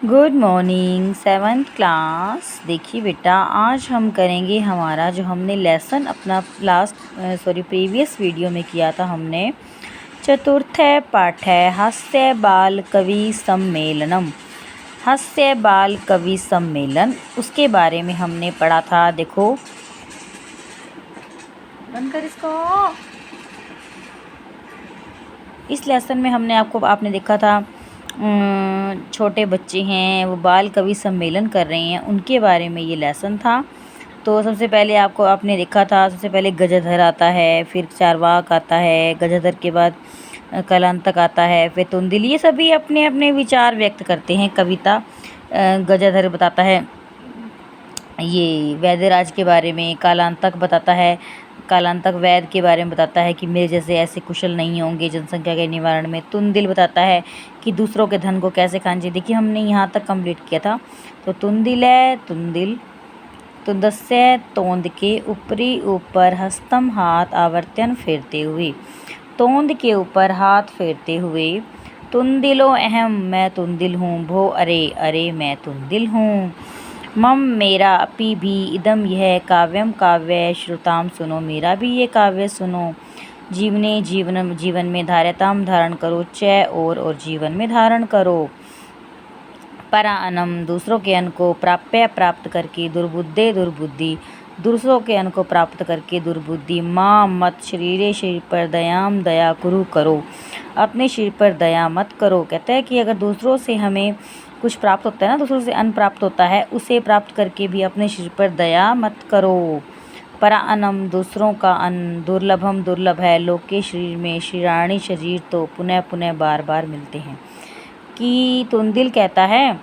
Good morning seventh class. देखिए बेटा, आज हम करेंगे हमारा जो हमने लेसन अपना प्रीवियस वीडियो में किया था। हमने चतुर्थ पाठ है हास्य बाल कवि सम्मेलनम, हास्य बाल कवि सम्मेलन, उसके बारे में हमने पढ़ा था। देखो, बंद कर इसको। इस लेसन में आपने देखा था छोटे बच्चे हैं, वो बाल कवि सम्मेलन कर रहे हैं, उनके बारे में ये लेसन था। तो सबसे पहले आपने देखा था, सबसे पहले गजधर आता है, फिर चारवाक आता है, गजधर के बाद कलांतक आता है, फिर तुंदिल। ये सभी अपने अपने विचार व्यक्त करते हैं। कविता गजधर बताता है ये वैद्यराज के बारे में, कालांतक बताता है, कालांतक वैद्य के बारे में बताता है कि मेरे जैसे ऐसे कुशल नहीं होंगे जनसंख्या के निवारण में। तुंदिल बताता है कि दूसरों के धन को कैसे खाना चाहिए। देखिए, हमने यहाँ तक कंप्लीट किया था। तो तुंदिल है तुंदिल, तुंदस्य तोंद के ऊपरी ऊपर हस्तम हाथ आवर्तन फेरते हुए, तोंद के ऊपर हाथ फेरते हुए। तुंदिलो अहम, मैं तुंदिल हूँ। भो अरे अरे, मैं तुंदिल हूँ। मम, मेरा। अपि भी, इदम यह। काव्यम काव्य, श्रुताम सुनो, मेरा भी ये काव्य सुनो। जीवने जीवन, जीवन में। धार्यताम, धारण करो। च और जीवन में धारण करो। परा अनम, दूसरों के अन्न को। प्राप्य, प्राप्त करके। दुर्बुद्धे, दुर्बुद्धि, दूसरों के अन्न को प्राप्त करके दुर्बुद्धि। माँ, मत। शरीरे, शरीर पर। दयाम, दया कुरु, करो, अपने शरीर पर दया मत करो। कहते हैं कि अगर दूसरों से हमें कुछ प्राप्त होता है ना, दूसरों से अन्न प्राप्त होता है, उसे प्राप्त करके भी अपने शरीर पर दया मत करो। परा अनम, दूसरों का अन्न। दुर्लभम, दुर्लभ है। लोग के शरीर में। शिराणी, शरीर तो पुनः पुनः बार बार मिलते हैं। कि तुंदिल कहता है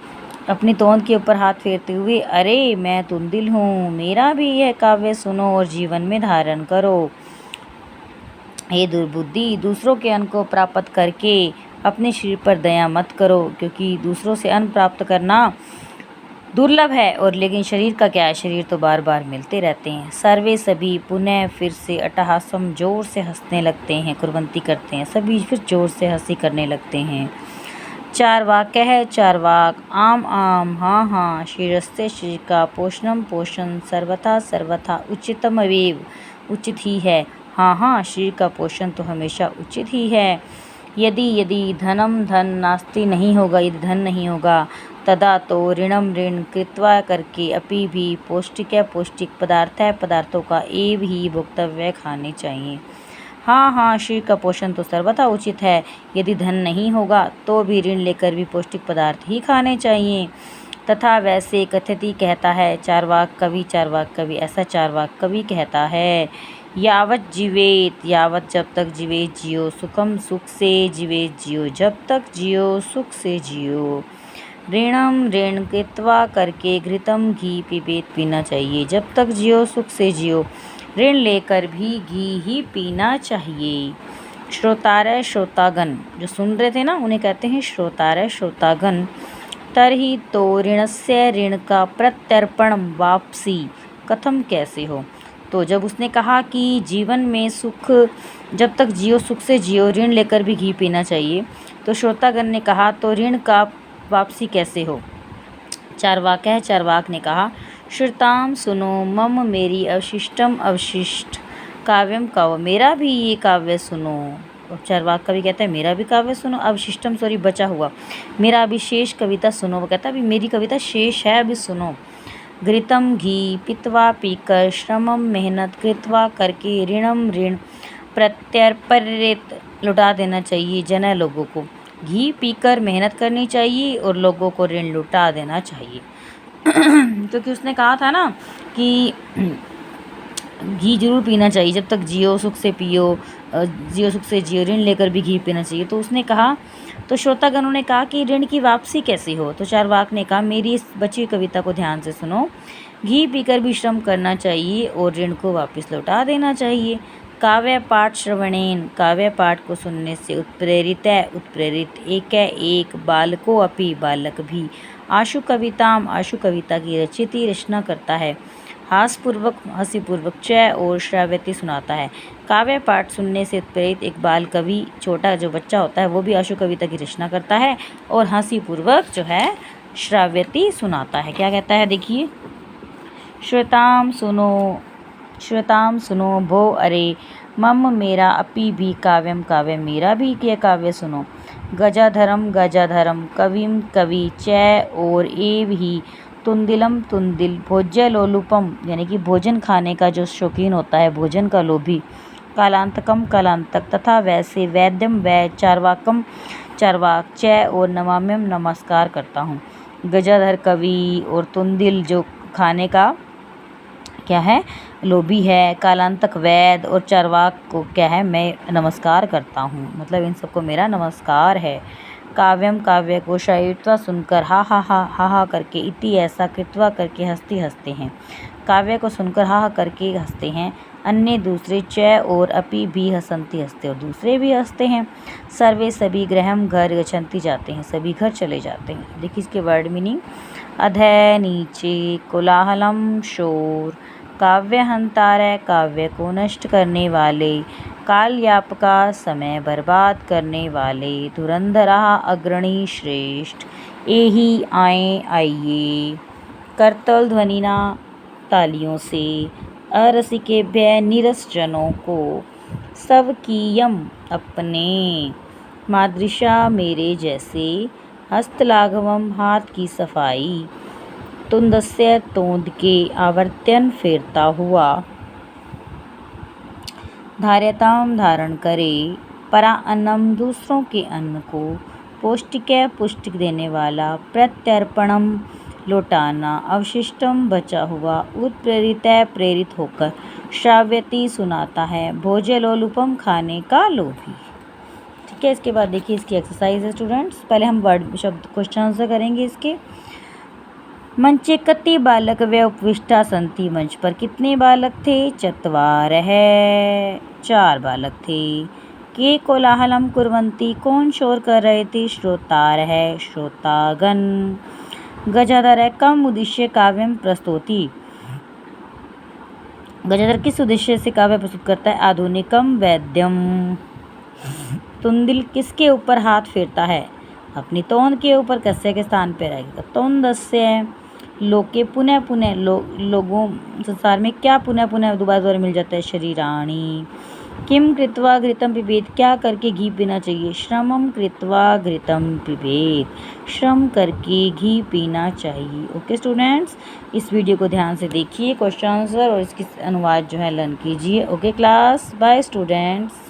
अपनी तोंद के ऊपर हाथ फेरते हुए, अरे मैं तुंदिल हूँ, मेरा भी यह काव्य सुनो और जीवन में धारण करो। हे दुर्बुद्धि, दूसरों के अन्न को प्राप्त करके अपने शरीर पर दया मत करो, क्योंकि दूसरों से अन्न प्राप्त करना दुर्लभ है। और लेकिन शरीर का क्या है, शरीर तो बार बार मिलते रहते हैं। सर्वे, सभी। पुनः, फिर से। अट्टहासम, जोर से हंसने लगते हैं, कुर्वंती करते हैं। सभी फिर जोर से हंसी करने लगते हैं। चारवाक है, चारवाक। आम, आम। हाँ, हाँ। शिरस्ते, शरीर का। पोषणम, पोषण। सर्वथा, सर्वथा। उचितम अवेव, उचित ही है। हाँ, हाँ, शरीर का पोषण तो हमेशा उचित ही है। यदि, यदि। धनम, धन। नास्ति, नहीं होगा, यदि धन नहीं होगा। तदा, तो। ऋणम, ऋण। कृत्वा, करके। अपि भी। पौष्टिक है, पौष्टिक। पदार्थ है, पदार्थों का। एव ही, भोक्तव्य, खाने चाहिए। हाँ, हाँ, शरीर का पोषण तो सर्वथा उचित है। यदि धन नहीं होगा तो भी ऋण लेकर भी पौष्टिक पदार्थ ही खाने चाहिए। तथा, वैसे। कथति, कहता है। चारवाक कवि, चारवाक कवि, ऐसा चारवाक कवि कहता है। यावत जीवेत, यावत, जब तक। जीवेत, जियो। सुखम, सुख से। जीवेत, जियो, जब तक। जियो, सुख से जियो। ऋणम, ऋण। कृत्वा, करके। घृतम, घी। पिबेत, पीना चाहिए, जब तक जियो, सुख से जियो। ऋण लेकर भी घी ही पीना चाहिए। श्रोतारय, श्रोतागण, जो सुन रहे थे ना, उन्हें कहते हैं श्रोतारय, श्रोतागण। तरही, तो। ऋणस्य, ऋण का। प्रत्यर्पण, वापसी। कथम, कैसे हो। तो जब उसने कहा कि जीवन में सुख, जब तक जियो, सुख से जियो, ऋण लेकर भी घी पीना चाहिए, तो श्रोतागण ने कहा, तो ऋण का वापसी कैसे हो। चारवाक है, चारवाक ने कहा, श्रुताम, सुनो। मम, मेरी। अवशिष्टम, अवशिष्ट। काव्यम, काव्य, मेरा भी ये काव्य सुनो। और चारवाक कवि कहता है, मेरा भी काव्य सुनो। अवशिष्टम, सॉरी, बचा हुआ, मेरा अभी शेष कविता सुनो। वो कहता है, अभी मेरी कविता शेष है, अभी सुनो। घृतम, घी। पित्वा, पीकर। श्रमम, मेहनत। कृत्वा, करके। ऋणम, ऋण। प्रत्यर्पित, लुटा देना चाहिए। जन, लोगों को। घी पीकर मेहनत करनी चाहिए और लोगों को ऋण लुटा देना चाहिए। क्योंकि उसने कहा था ना कि घी जरूर पीना चाहिए, जब तक जियो, सुख से पियो, जियो, सुख से जियो, ऋण लेकर भी घी पीना चाहिए। तो उसने कहा, तो श्रोतागणों ने कहा कि ऋण की वापसी कैसी हो। तो चारवाक ने कहा, मेरी इस बची कविता को ध्यान से सुनो। घी पीकर भी श्रम करना चाहिए और ऋण को वापस लौटा देना चाहिए। काव्य पाठ श्रवणेन, काव्य पाठ को सुनने से। उत्प्रेरित है, उत्प्रेरित। एक है, एक। बालको अपि, बालक भी। आशु कविताम, आशु कविता की रचिति, रचना करता है। हासपूर्वक, हंसीपूर्वक। च और श्राव्यति, सुनाता है। काव्य पाठ सुनने से उत्प्रेरित एक बाल कवि, छोटा जो बच्चा होता है, वो भी आशु कविता की रचना करता है और हंसीपूर्वक जो है श्राव्यति सुनाता है। क्या कहता है देखिए, श्वेताम सुनो भो अरे मम मेरा अपि भी काव्यम काव्य मेरा भी ये काव्य सुनो। गजाधरम कविम कवि चै और एव ही तुंदिलम तुंदिल भोज्य लोलुपम यानी कि भोजन खाने का जो शौकीन होता है, भोजन का लोभी। कालांतकम कालांतक तथा वैसे वैद्यम वै चार्वाकम चार्वाक चै और नमाम्यम नमस्कार करता हूँ। गजाधर कवि और तुंदिल जो खाने का क्या है लोभी है, कालांतक वैद और चार्वाक को क्या है मैं नमस्कार करता हूँ, मतलब इन सबको मेरा नमस्कार है। काव्यम काव्य को शायित्वा सुनकर हा करके, इति ऐसा कृत्वा करके हंसते हैं। काव्य को सुनकर हा करके हंसते हैं। अन्य दूसरे चय और अपि भी हंसते और दूसरे भी हंसते हैं। सर्वे सभी गृहम घर गच्छन्ति जाते हैं, सभी घर चले जाते हैं। देखिए इसके वर्ड मीनिंग, अधय नीचे, कोलाहलम शोर, काव्य हंतारय काव्य को नष्ट करने वाले, कालयापका समय बर्बाद करने वाले, धुरंधरा अग्रणी श्रेष्ठ, एही आइए, करतल ध्वनिना तालियों से, अरसिकेभ्य निरस जनों को, स्वकीयम अपने, मादृशा मेरे जैसे, हस्तलाघवम हाथ की सफाई, तुंदस्य तोंद के आवर्तन फेरता हुआ, धार्यताम धारण करे, परा अन्नम दूसरों के अन्न को, पौष्टिक पुष्टिक देने वाला, प्रत्यर्पणम लौटाना, अवशिष्टम बचा हुआ, उत्प्रेरित प्रेरित होकर, श्राव्यति सुनाता है, भोज्यलोलुपम खाने का लोभी। ठीक है, इसके बाद देखिए इसकी एक्सरसाइज है स्टूडेंट्स। पहले हम वर्ड शब्द क्वेश्चन आंसर करेंगे इसके। मंचे कति बालक व उपविष्टा संति, मंच पर कितने बालक थे? चत्वारः, 4 बालक थे। के कोलाहलम कुर्वन्ति, कौन शोर कर रहे थे? श्रोतारः, श्रोतागण। गजाधर कम उद्देश्य काव्यम प्रस्तुति, गजाधर किस उद्देश्य से काव्य प्रस्तुत करता है? आधुनिकम वैद्यम। तुंदिल किसके ऊपर हाथ फेरता है? अपनी तोंद के ऊपर, कस्य के स्थान पर रहेगा तोंदस्य। लोके पुनः लोगों संसार में क्या पुनः दोबारा मिल जाता है? शरीराणी। किम कृत्वा घृतम पिबेत, क्या करके घी पीना चाहिए? श्रमम कृत्वा घृतम पिबेत, श्रम करके घी पीना चाहिए। ओके स्टूडेंट्स, इस वीडियो को ध्यान से देखिए, क्वेश्चन आंसर और इसकी अनुवाद जो है लर्न कीजिए। Okay class, bye students.